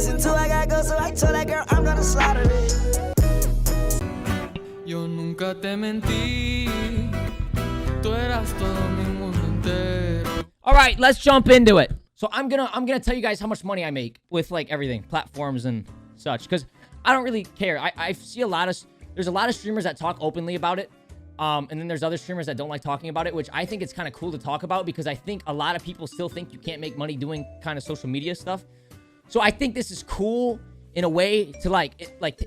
missing two, I gotta go, so I told that girl I'm gonna slaughter it. Yo nunca te mentí, tú eras todo mi mundo entero. All right, let's jump into it. So I'm gonna tell you guys how much money I make with like everything, platforms and such, because I don't really care. I see there's a lot of streamers that talk openly about it, and then there's other streamers that don't like talking about it, which I think it's kind of cool to talk about because I think a lot of people still think you can't make money doing kind of social media stuff. So I think this is cool in a way to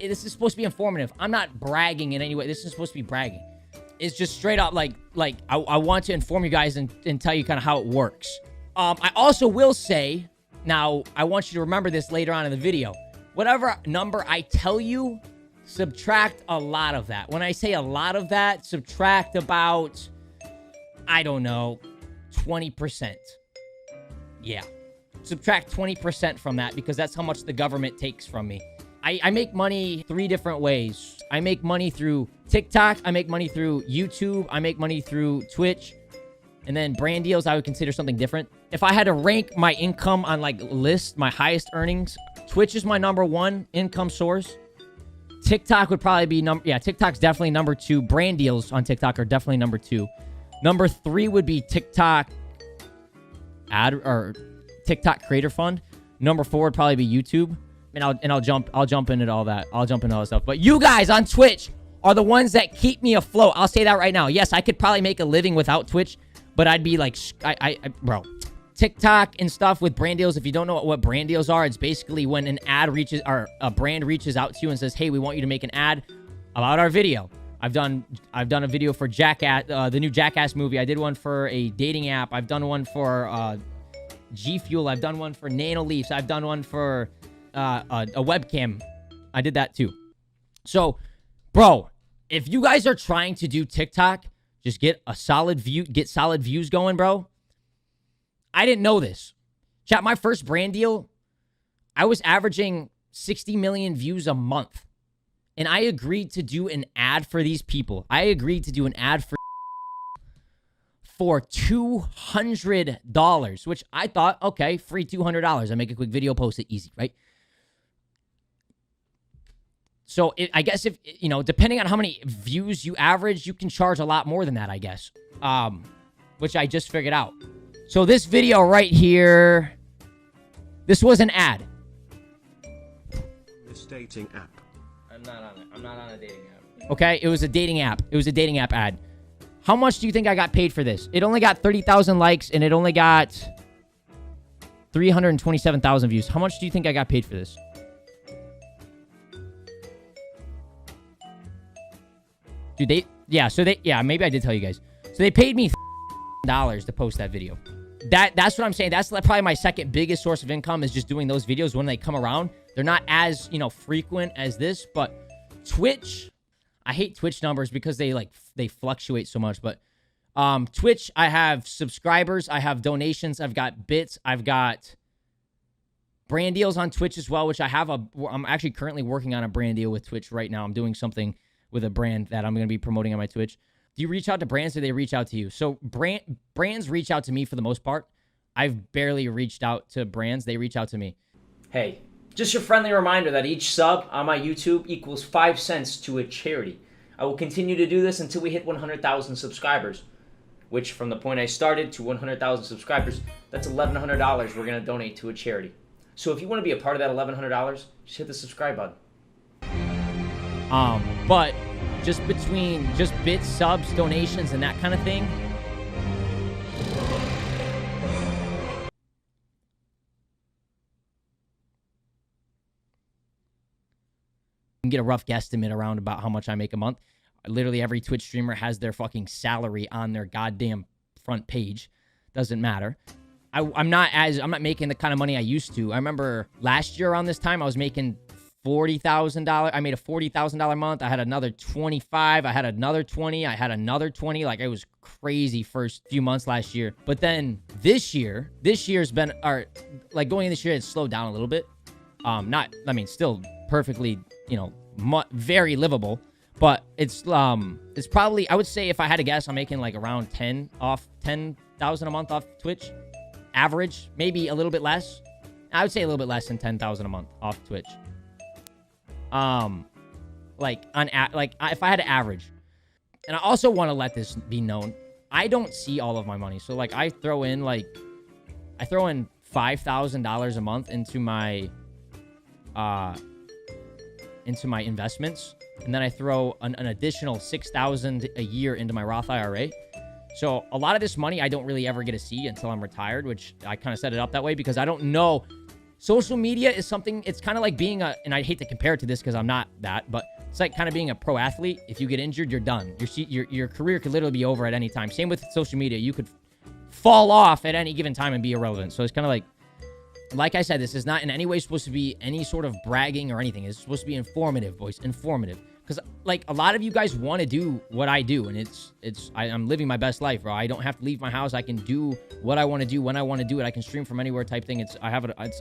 this is supposed to be informative. I'm not bragging in any way. This is supposed to be bragging. It's just straight up like I want to inform you guys and tell you kind of how it works. I also will say, now I want you to remember this later on in the video. Whatever number I tell you, subtract a lot of that. When I say a lot of that, subtract about, I don't know, 20%. Yeah. Subtract 20% from that because that's how much the government takes from me. I make money 3 different ways. I make money through TikTok. I make money through YouTube. I make money through Twitch. And then brand deals, I would consider something different. If I had to rank my income on like list, my highest earnings, Twitch is my #1 income source. TikTok would probably be TikTok's definitely #2. Brand deals on TikTok are definitely #2. #3 would be TikTok TikTok Creator Fund. #4 would probably be YouTube. And I'll jump into all that. I'll jump into all that stuff. But you guys on Twitch are the ones that keep me afloat. I'll say that right now. Yes, I could probably make a living without Twitch, but I'd be like, bro, TikTok and stuff with brand deals. If you don't know what brand deals are, it's basically when an ad reaches or a brand reaches out to you and says, "Hey, we want you to make an ad about our video." I've done a video for Jackass, the new Jackass movie. I did one for a dating app. I've done one for G Fuel. I've done one for Nano Leafs. I've done one for a webcam. I did that too. So, bro, if you guys are trying to do TikTok, just get solid views going, bro. I didn't know this. Chat, my first brand deal, I was averaging 60 million views a month. And I agreed to do an ad for these people. I agreed to do an ad for $200, which I thought, okay, free $200. I make a quick video, post it, easy, right? So I guess if, depending on how many views you average, you can charge a lot more than that, I guess. Which I just figured out. So this video right here, this was an ad. This dating app. I'm not on it. I'm not on a dating app. Okay, it was a dating app. It was a dating app ad. How much do you think I got paid for this? It only got 30,000 likes and it only got 327,000 views. How much do you think I got paid for this? Dude, maybe I did tell you guys. So they paid me $dollars to post that video. That's what I'm saying. That's probably my second biggest source of income is just doing those videos when they come around. They're not as, frequent as this, but Twitch, I hate Twitch numbers because they fluctuate so much, but Twitch, I have subscribers, I have donations, I've got bits, I've got brand deals on Twitch as well, which I'm actually currently working on a brand deal with Twitch right now. I'm doing something with a brand that I'm going to be promoting on my Twitch. Do you reach out to brands or do they reach out to you? So brands reach out to me for the most part. I've barely reached out to brands. They reach out to me. Hey, just your friendly reminder that each sub on my YouTube equals 5 cents to a charity. I will continue to do this until we hit 100,000 subscribers, which from the point I started to 100,000 subscribers, that's $1,100 we're going to donate to a charity. So if you want to be a part of that $1,100, just hit the subscribe button. But just between bits, subs, donations, and that kind of thing, you can get a rough guesstimate around about how much I make a month. Literally every Twitch streamer has their fucking salary on their goddamn front page. Doesn't matter. I'm not making the kind of money I used to. I remember last year around this time I was making $40,000. I made a $40,000 month. I had another 25. I had another 20. I had another 20. Like, it was crazy first few months last year. But then this year's been, going in this year, it's slowed down a little bit. Still perfectly, very livable. But it's probably, I would say if I had to guess, I'm making like around 10,000 a month off Twitch. Average, maybe a little bit less. I would say a little bit less than 10,000 a month off Twitch. Like if I had to average, and I also want to let this be known, I don't see all of my money. So like I throw in $5,000 a month into my investments, and then I throw an additional $6,000 a year into my Roth IRA. So a lot of this money I don't really ever get to see until I'm retired, which I kind of set it up that way because I don't know. Social media is something, it's kind of like being and I hate to compare it to this because I'm not that, but it's like kind of being a pro athlete. If you get injured, you're done. Your career could literally be over at any time. Same with social media. You could fall off at any given time and be irrelevant. So it's kind of like I said, this is not in any way supposed to be any sort of bragging or anything. It's supposed to be informative, boys. Informative. Because, like, a lot of you guys want to do what I do, and I'm living my best life, bro. I don't have to leave my house. I can do what I want to do when I want to do it. I can stream from anywhere type thing. It's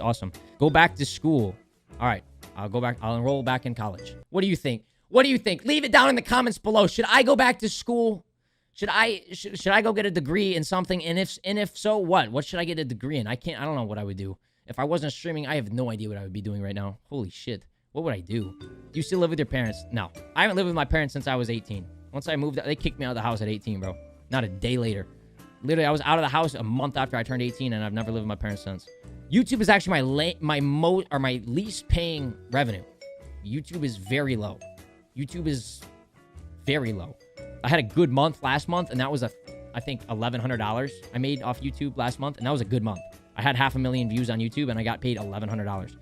awesome. Go back to school. All right. I'll enroll back in college. What do you think? What do you think? Leave it down in the comments below. Should I go back to school? Should I go get a degree in something? And if so, what? What should I get a degree in? I don't know what I would do. If I wasn't streaming, I have no idea what I would be doing right now. Holy shit. What would I do? Do you still live with your parents? No. I haven't lived with my parents since I was 18. Once I moved, they kicked me out of the house at 18, bro. Not a day later. Literally, I was out of the house a month after I turned 18, and I've never lived with my parents since. YouTube is actually my least paying revenue. YouTube is very low. YouTube is very low. I had a good month last month, and that was I think $1,100 I made off YouTube last month, and that was a good month. I had 500,000 views on YouTube, and I got paid $1,100.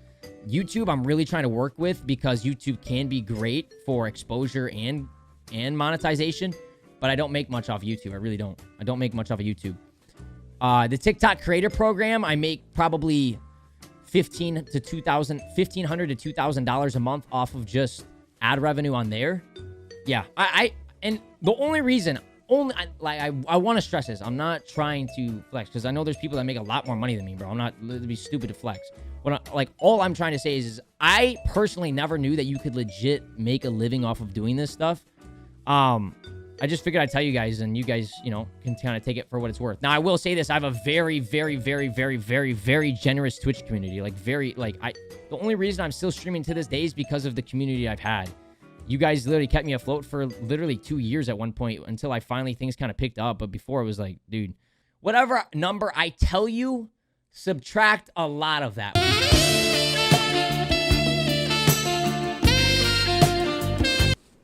YouTube, I'm really trying to work with because YouTube can be great for exposure and monetization, but I don't make much off YouTube. I really don't. I don't make much off of YouTube. The TikTok creator program, I make probably $1,500 to $2,000 a month off of just ad revenue on there. Yeah, and the only reason, I want to stress this. I'm not trying to flex because I know there's people that make a lot more money than me, bro. I'm not, it'd be stupid to flex. All I'm trying to say is I personally never knew that you could legit make a living off of doing this stuff. I just figured I'd tell you guys, and you guys, can kind of take it for what it's worth. Now, I will say this. I have a very, very, very, very, very, very generous Twitch community. The only reason I'm still streaming to this day is because of the community I've had. You guys literally kept me afloat for literally 2 years at one point until I finally, things kind of picked up. But before it was like, dude, whatever number I tell you, subtract a lot of that.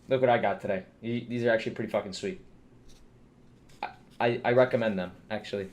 Look what I got today. These are actually pretty fucking sweet. I recommend them, actually.